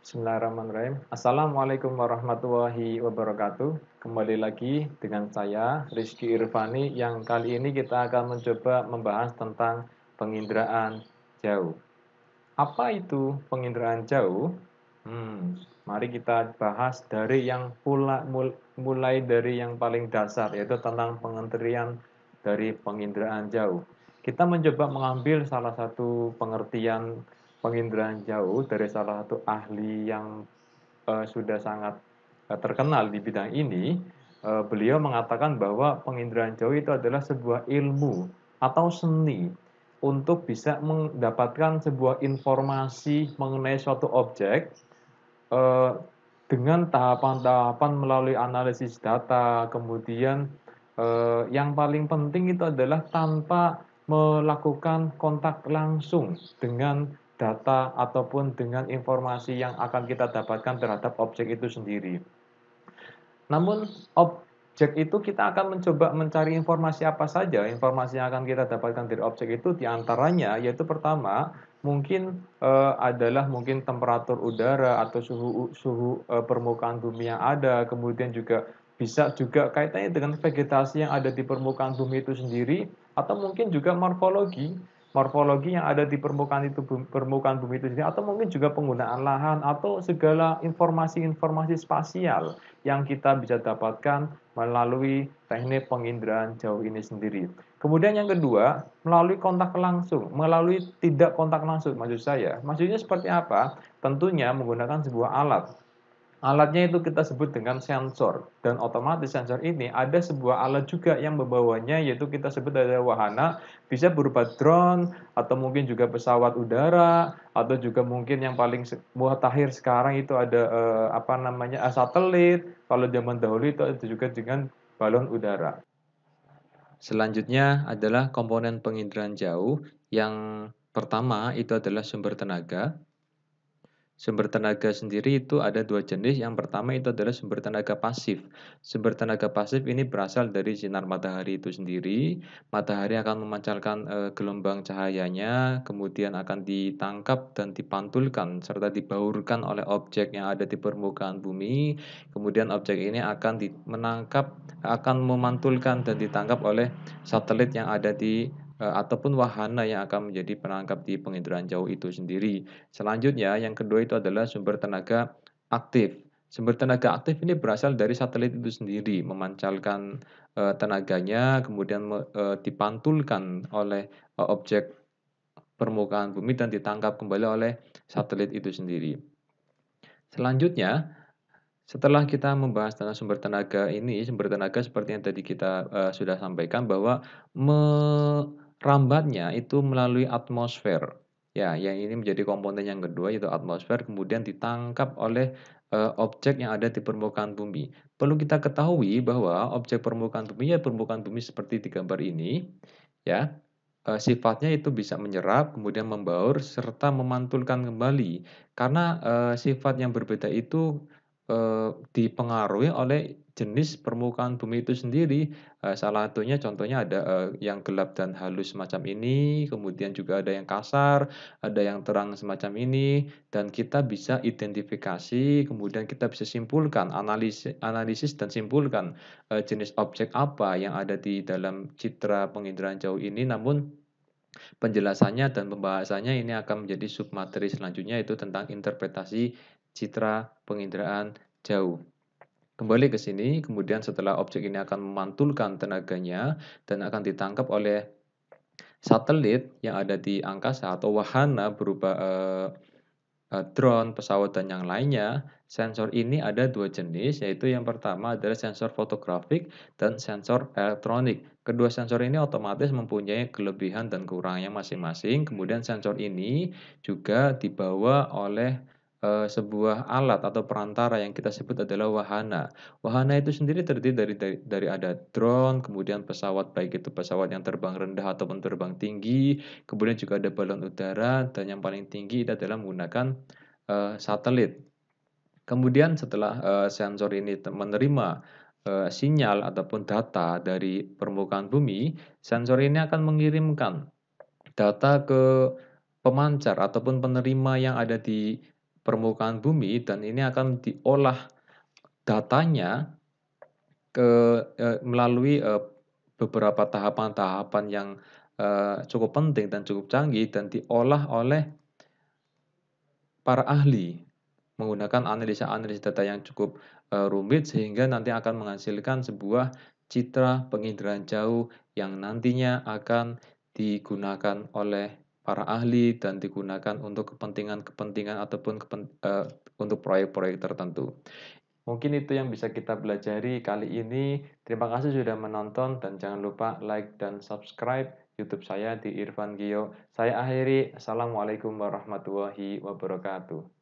Bismillahirrahmanirrahim. Assalamualaikum warahmatullahi wabarakatuh. Kembali lagi dengan saya, Rizky Irfani, yang kali ini kita akan mencoba membahas tentang penginderaan jauh. Apa itu penginderaan jauh? Mari kita bahas dari yang mulai dari yang paling dasar, yaitu tentang pengertian dari penginderaan jauh. Kita mencoba mengambil salah satu pengertian penginderaan jauh dari salah satu ahli yang sudah sangat terkenal di bidang ini. Beliau mengatakan bahwa penginderaan jauh itu adalah sebuah ilmu atau seni untuk bisa mendapatkan sebuah informasi mengenai suatu objek eh, dengan tahapan-tahapan melalui analisis data, kemudian yang paling penting itu adalah tanpa melakukan kontak langsung dengan data ataupun dengan informasi yang akan kita dapatkan terhadap objek itu sendiri. Namun objek itu kita akan mencoba mencari informasi apa saja, informasi yang akan kita dapatkan dari objek itu diantaranya yaitu pertama mungkin adalah mungkin temperatur udara atau suhu permukaan bumi yang ada, kemudian juga bisa juga kaitannya dengan vegetasi yang ada di permukaan bumi itu sendiri, atau mungkin juga morfologi yang ada di permukaan bumi itu sendiri, atau mungkin juga penggunaan lahan atau segala informasi-informasi spasial yang kita bisa dapatkan melalui teknik penginderaan jauh ini sendiri. Kemudian yang kedua, melalui kontak langsung, melalui tidak kontak langsung maksud saya. Maksudnya seperti apa? Tentunya menggunakan sebuah alat. Alatnya itu kita sebut dengan sensor, dan otomatis sensor ini ada sebuah alat juga yang membawanya, yaitu kita sebut ada wahana, bisa berupa drone atau mungkin juga pesawat udara, atau juga mungkin yang paling mutakhir sekarang itu ada apa namanya satelit. Kalau zaman dahulu itu ada juga dengan balon udara. Selanjutnya adalah komponen penginderaan jauh. Yang pertama itu adalah sumber tenaga. Sumber tenaga sendiri itu ada dua jenis. Yang pertama itu adalah sumber tenaga pasif. Sumber tenaga pasif ini berasal dari sinar matahari itu sendiri. Matahari akan memancarkan gelombang cahayanya, kemudian akan ditangkap dan dipantulkan serta dibaurkan oleh objek yang ada di permukaan bumi. Kemudian objek ini akan menangkap, akan memantulkan dan ditangkap oleh satelit yang ada di ataupun wahana yang akan menjadi penangkap di penginderaan jauh itu sendiri. Selanjutnya, yang kedua itu adalah sumber tenaga aktif. Sumber tenaga aktif ini berasal dari satelit itu sendiri, memancarkan tenaganya, kemudian dipantulkan oleh objek permukaan bumi dan ditangkap kembali oleh satelit itu sendiri. Selanjutnya, setelah kita membahas tentang sumber tenaga ini, sumber tenaga seperti yang tadi kita sudah sampaikan bahwa merambatnya itu melalui atmosfer. Ya, yang ini menjadi komponen yang kedua yaitu atmosfer, kemudian ditangkap oleh objek yang ada di permukaan bumi. Perlu kita ketahui bahwa objek permukaan bumi, ya permukaan bumi seperti di gambar ini, ya, sifatnya itu bisa menyerap, kemudian membaur serta memantulkan kembali. Karena sifat yang berbeda itu dipengaruhi oleh jenis permukaan bumi itu sendiri. Salah satunya contohnya ada yang gelap dan halus semacam ini, kemudian juga ada yang kasar, ada yang terang semacam ini, dan kita bisa identifikasi, kemudian kita bisa simpulkan, analisis dan simpulkan jenis objek apa yang ada di dalam citra penginderaan jauh ini. Namun penjelasannya dan pembahasannya ini akan menjadi submateri selanjutnya, yaitu tentang interpretasi citra penginderaan jauh. Kembali ke sini, kemudian setelah objek ini akan memantulkan tenaganya dan akan ditangkap oleh satelit yang ada di angkasa atau wahana berupa drone, pesawat, dan yang lainnya. Sensor ini ada dua jenis, yaitu yang pertama adalah sensor fotografik dan sensor elektronik. Kedua sensor ini otomatis mempunyai kelebihan dan kekurangannya masing-masing. Kemudian sensor ini juga dibawa oleh sebuah alat atau perantara yang kita sebut adalah wahana. Wahana itu sendiri terdiri dari ada drone, kemudian pesawat, baik itu pesawat yang terbang rendah ataupun terbang tinggi, kemudian juga ada balon udara, dan yang paling tinggi itu adalah menggunakan satelit. Kemudian setelah sensor ini menerima sinyal ataupun data dari permukaan bumi, sensor ini akan mengirimkan data ke pemancar ataupun penerima yang ada di permukaan bumi dan ini akan diolah datanya melalui, beberapa tahapan-tahapan yang, cukup penting dan cukup canggih dan diolah oleh para ahli, menggunakan analisa-analisa data yang cukup, rumit sehingga nanti akan menghasilkan sebuah citra penginderaan jauh yang nantinya akan digunakan oleh para ahli dan digunakan untuk kepentingan-kepentingan ataupun untuk proyek-proyek tertentu. Mungkin itu yang bisa kita pelajari kali ini. Terima kasih sudah menonton dan jangan lupa like dan subscribe YouTube saya di Irfan Gio. Saya akhiri. Assalamualaikum warahmatullahi wabarakatuh.